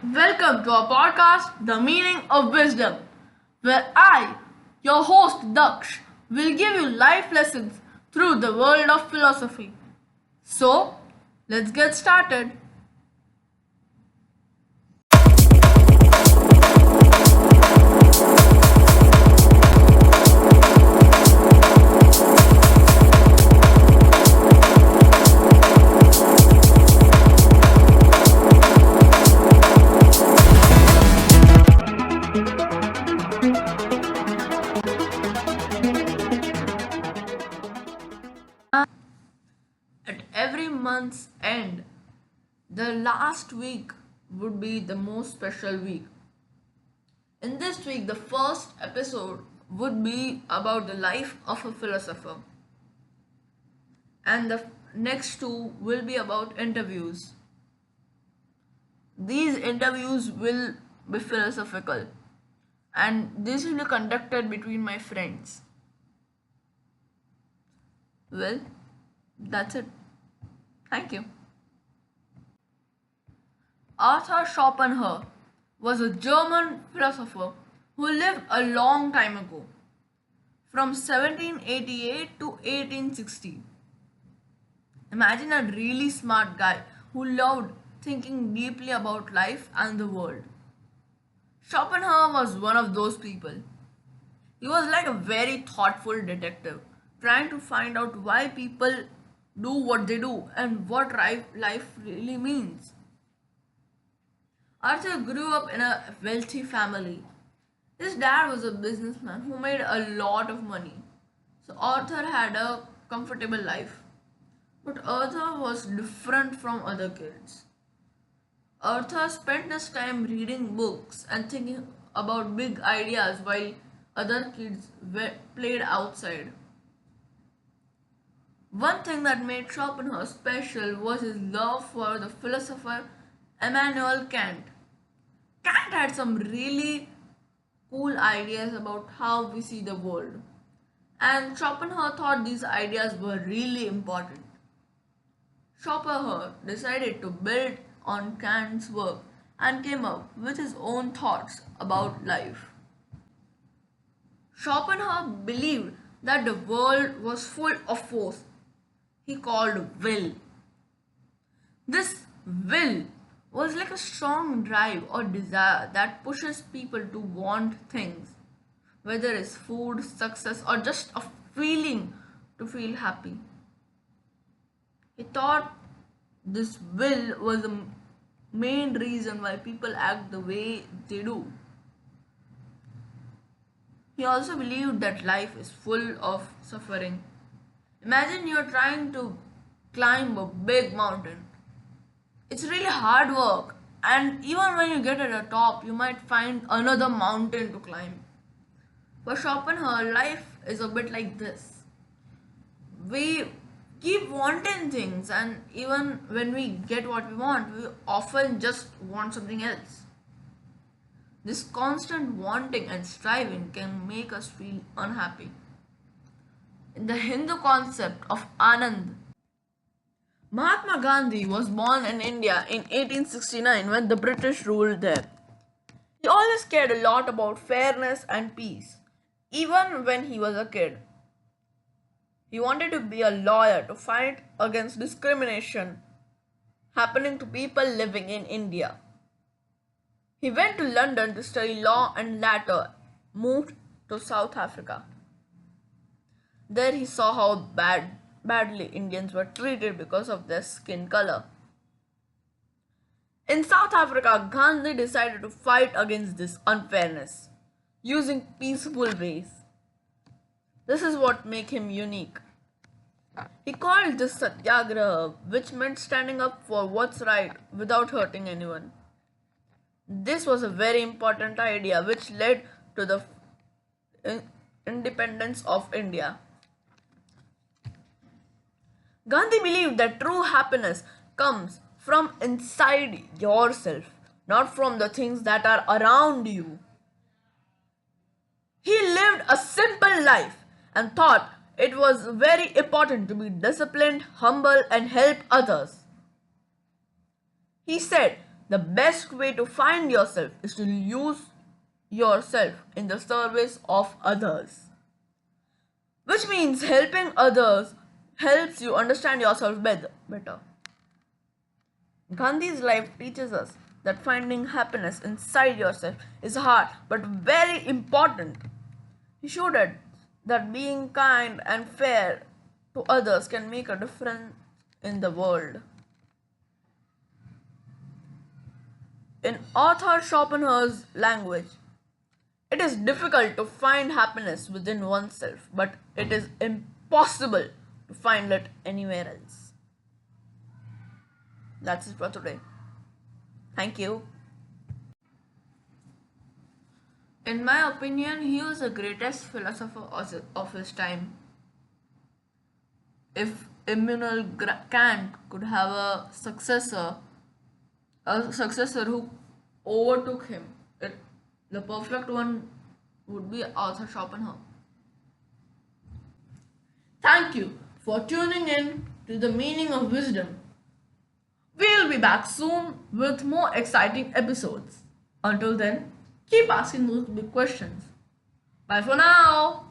Welcome to our podcast, The Meaning of Wisdom, where I, your host Daksh, will give you life lessons through the world of philosophy. So, let's get started. At every month's end, the last week would be the most special week. In this week, the first episode would be about the life of a philosopher, and the next two will be about interviews. These interviews will be philosophical, and this will be conducted between my friends. Well, that's it. Thank you. Arthur Schopenhauer was a German philosopher who lived a long time ago, from 1788 to 1860. Imagine a really smart guy who loved thinking deeply about life and the world. Schopenhauer was one of those people. He was like a very thoughtful detective, trying to find out why people do what they do and what life really means. Arthur grew up in a wealthy family. His dad was a businessman who made a lot of money. So Arthur had a comfortable life. But Arthur was different from other kids. Arthur spent his time reading books and thinking about big ideas while other kids played outside. One thing that made Schopenhauer special was his love for the philosopher Immanuel Kant. Kant had some really cool ideas about how we see the world, and Schopenhauer thought these ideas were really important. Schopenhauer decided to build on Kant's work and came up with his own thoughts about life. Schopenhauer believed that the world was full of force he called will. This will was like a strong drive or desire that pushes people to want things, whether it's food, success, or just a feeling to feel happy. He thought this will was the main reason why people act the way they do. He also believed that life is full of suffering. Imagine you're trying to climb a big mountain. It's really hard work, and even when you get at the top, you might find another mountain to climb. For Schopenhauer, life is a bit like this. We keep wanting things, and even when we get what we want, we often just want something else. This constant wanting and striving can make us feel unhappy. In the Hindu concept of Anand, Mahatma Gandhi was born in India in 1869 when the British ruled there. He always cared a lot about fairness and peace, even when he was a kid. He wanted to be a lawyer to fight against discrimination happening to people living in India. He went to London to study law and later moved to South Africa. There he saw how badly Indians were treated because of their skin color. In South Africa, Gandhi decided to fight against this unfairness using peaceful ways. This is what made him unique. He called this Satyagraha, which meant standing up for what's right without hurting anyone. This was a very important idea which led to the independence of India. Gandhi believed that true happiness comes from inside yourself, not from the things that are around you. He lived a simple life and thought it was very important to be disciplined, humble, and help others. He said, The best way to find yourself is to use yourself in the service of others, which means helping others helps you understand yourself better. Gandhi's life teaches us that finding happiness inside yourself is hard but very important. He showed us that being kind and fair to others can make a difference in the world. In Arthur Schopenhauer's language, it is difficult to find happiness within oneself, but it is impossible to find it anywhere else. That's it for today. Thank you. In my opinion, he was the greatest philosopher of his time. If Immanuel Kant could have a successor who overtook him, the perfect one would be Arthur Schopenhauer. Thank you for tuning in to the meaning of wisdom. We'll be back soon with more exciting episodes. Until then, keep asking those big questions. Bye for now.